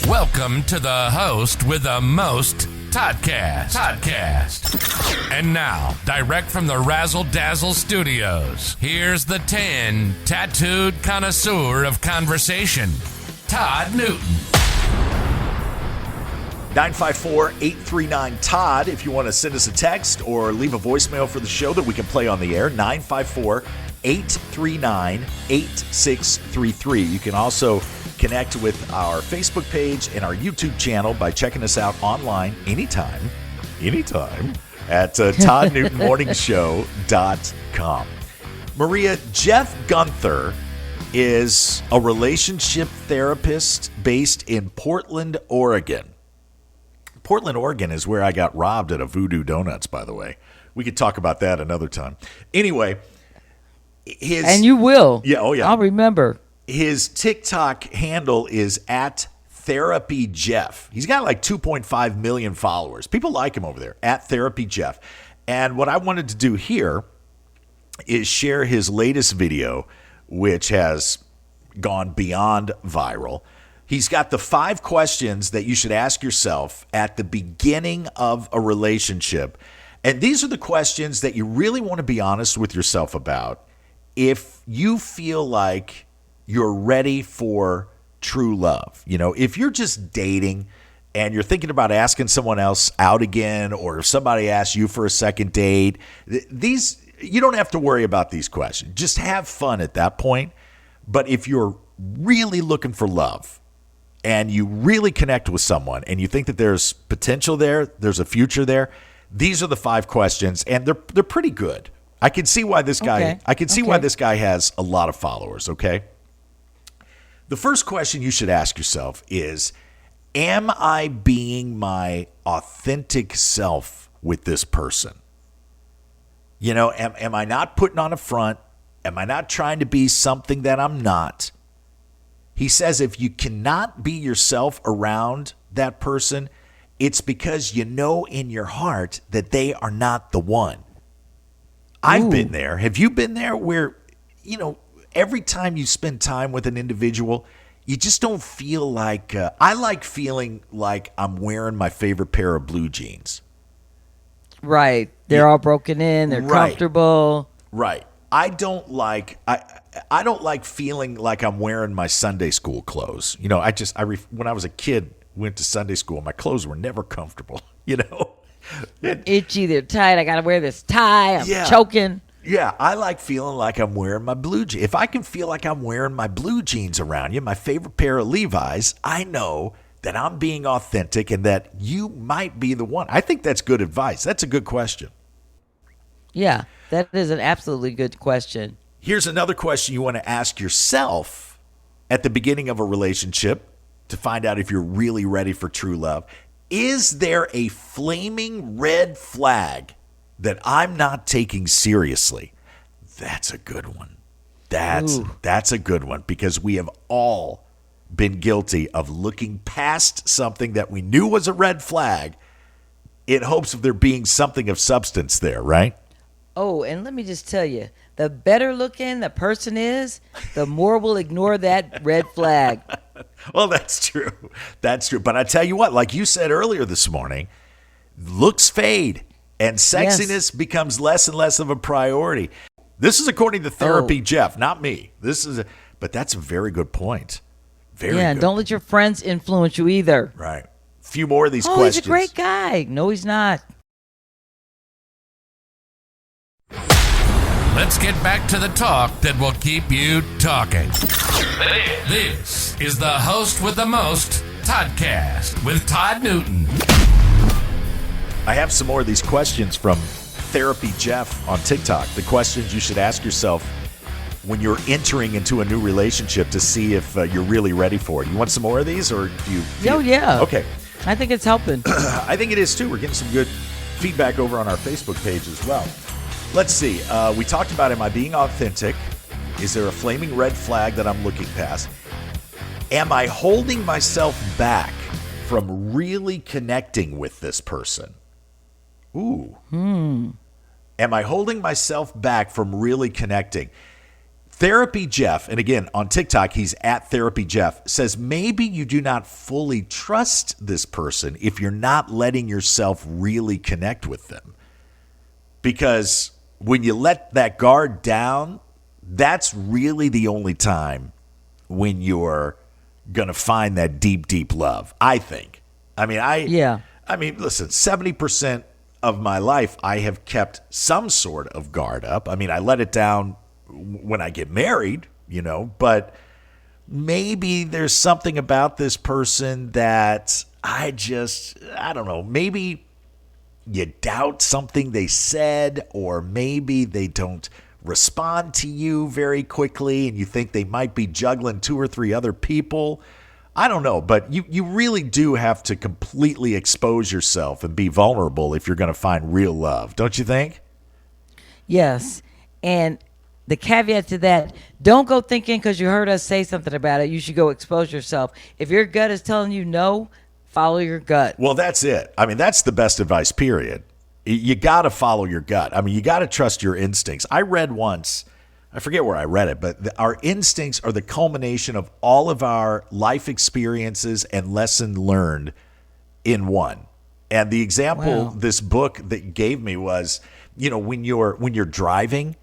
Welcome to the host with the most, Toddcast. And now, direct from the Razzle Dazzle Studios, here's the tan, tattooed connoisseur of conversation, Todd Newton. 954-839-TODD if you want to send us a text or leave a voicemail for the show that we can play on the air. 954-839-8633. You can also connect with our Facebook page and our YouTube channel by checking us out online anytime at ToddNewtonMorningshow.com. Maria, Jeff Gunther is a relationship therapist based in Portland, Oregon. Portland, Oregon is where I got robbed at a Voodoo Donuts, by the way. We could talk about that another time. Anyway, and you will. Yeah, oh yeah. I'll remember. His TikTok handle is at Therapy Jeff. He's got like 2.5 million followers. People like him over there, at Therapy Jeff. And what I wanted to do here is share his latest video, which has gone beyond viral. He's got the 5 questions that you should ask yourself at the beginning of a relationship. And these are the questions that you really want to be honest with yourself about if you feel like you're ready for true love. You know, if you're just dating and you're thinking about asking someone else out again, or if somebody asks you for a second date, these, you don't have to worry about these questions. Just have fun at that point. But if you're really looking for love, and you really connect with someone and you think that there's potential there, there's a future there, these are the 5 questions, and they're pretty good. I can see why this guy why this guy has a lot of followers, okay? The first question you should ask yourself is, am I being my authentic self with this person? You know, am I not putting on a front? Am I not trying to be something that I'm not? He says if you cannot be yourself around that person, it's because you know in your heart that they are not the one. I've been there. Have you been there where, you know, every time you spend time with an individual, you just don't feel like, I like feeling like I'm wearing my favorite pair of blue jeans. Right. They're all broken in. They're comfortable. Right. I don't like feeling like I'm wearing my Sunday school clothes. You know, when I was a kid, went to Sunday school, my clothes were never comfortable, you know. Itchy, they're tight. I got to wear this tie. I'm choking. Yeah, I like feeling like I'm wearing my blue jeans. If I can feel like I'm wearing my blue jeans around you, my favorite pair of Levi's, I know that I'm being authentic and that you might be the one. I think that's good advice. That's a good question. Yeah, that is an absolutely good question. Here's another question you want to ask yourself at the beginning of a relationship to find out if you're really ready for true love. Is there a flaming red flag that I'm not taking seriously? That's a good one. That's a good one, because we have all been guilty of looking past something that we knew was a red flag in hopes of there being something of substance there, right? Oh, and let me just tell you, the better looking the person is, the more we'll ignore that red flag. Well, that's true. That's true. But I tell you what, like you said earlier this morning, looks fade and sexiness becomes less and less of a priority. This is according to Therapy Jeff, not me. But that's a very good point. Very good. Yeah, don't let your friends influence you either. Right. A few more of these questions. He's a great guy. No, he's not. Let's get back to the talk that will keep you talking. This is the host with the most, Toddcast, with Todd Newton. I have some more of these questions from Therapy Jeff on TikTok. The questions you should ask yourself when you're entering into a new relationship to see if you're really ready for it. You want some more of these, or do you? Oh, yeah. Okay. I think it's helping. I think it is, too. We're getting some good feedback over on our Facebook page as well. Let's see. We talked about, am I being authentic? Is there a flaming red flag that I'm looking past? Am I holding myself back from really connecting with this person? Ooh. Am I holding myself back from really connecting? Therapy Jeff, and again, on TikTok, he's at Therapy Jeff, says maybe you do not fully trust this person if you're not letting yourself really connect with them. Because when you let that guard down, that's really the only time when you're going to find that deep, deep love, I think. I mean, listen, 70% of my life, I have kept some sort of guard up. I mean, I let it down when I get married, but maybe there's something about this person that I don't know, maybe you doubt something they said, or maybe they don't respond to you very quickly and you think they might be juggling 2 or 3 other people. I don't know, but you really do have to completely expose yourself and be vulnerable if you're going to find real love, don't you think? Yes. And the caveat to that, don't go thinking because you heard us say something about it, you should go expose yourself. If your gut is telling you no, follow your gut. Well, that's it. I mean, that's the best advice, period. You got to follow your gut. I mean, you got to trust your instincts. I read once, I forget where I read it, but our instincts are the culmination of all of our life experiences and lesson learned in one. And the example this book that gave me was, when you're driving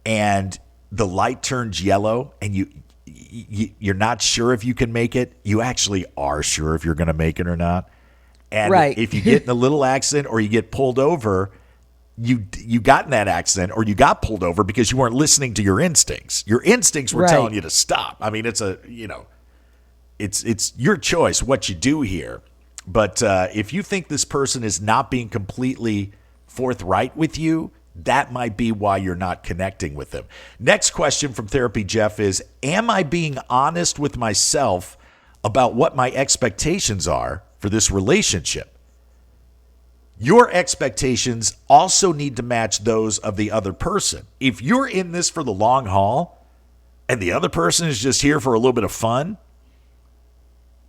and the light turns yellow and you're not sure if you can make it, you actually are sure if you're going to make it or not. And if you get in a little accident or you get pulled over, you got in that accident or you got pulled over because you weren't listening to your instincts. Your instincts were telling you to stop. I mean, it's your choice what you do here. But if you think this person is not being completely forthright with you, that might be why you're not connecting with them. Next question from Therapy Jeff is, am I being honest with myself about what my expectations are for this relationship? Your expectations also need to match those of the other person. If you're in this for the long haul and the other person is just here for a little bit of fun,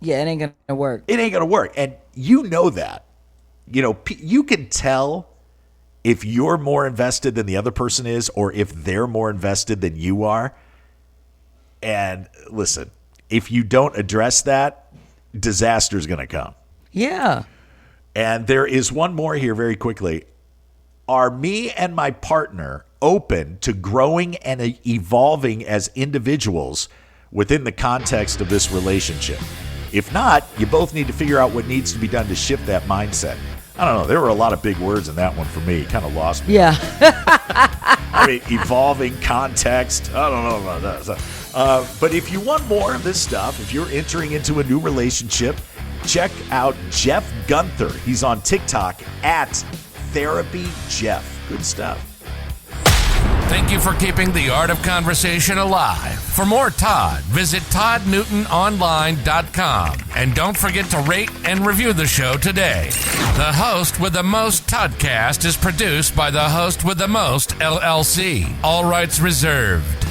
it ain't going to work. It ain't going to work. And you know that. You can tell if you're more invested than the other person is or if they're more invested than you are. And listen, if you don't address that, disaster is going to come. Yeah. And there is one more here very quickly. Are me and my partner open to growing and evolving as individuals within the context of this relationship? If not, you both need to figure out what needs to be done to shift that mindset. I don't know. There were a lot of big words in that one for me. It kind of lost me. Yeah. I mean, evolving context. I don't know about that. But if you want more of this stuff, if you're entering into a new relationship, check out Jeff Gunther. He's on TikTok at Therapy Jeff. Good stuff. Thank you for keeping the art of conversation alive. For more Todd, visit toddnewtononline.com. And don't forget to rate and review the show today. The Host with the Most Toddcast is produced by the Host with the Most, LLC. All rights reserved.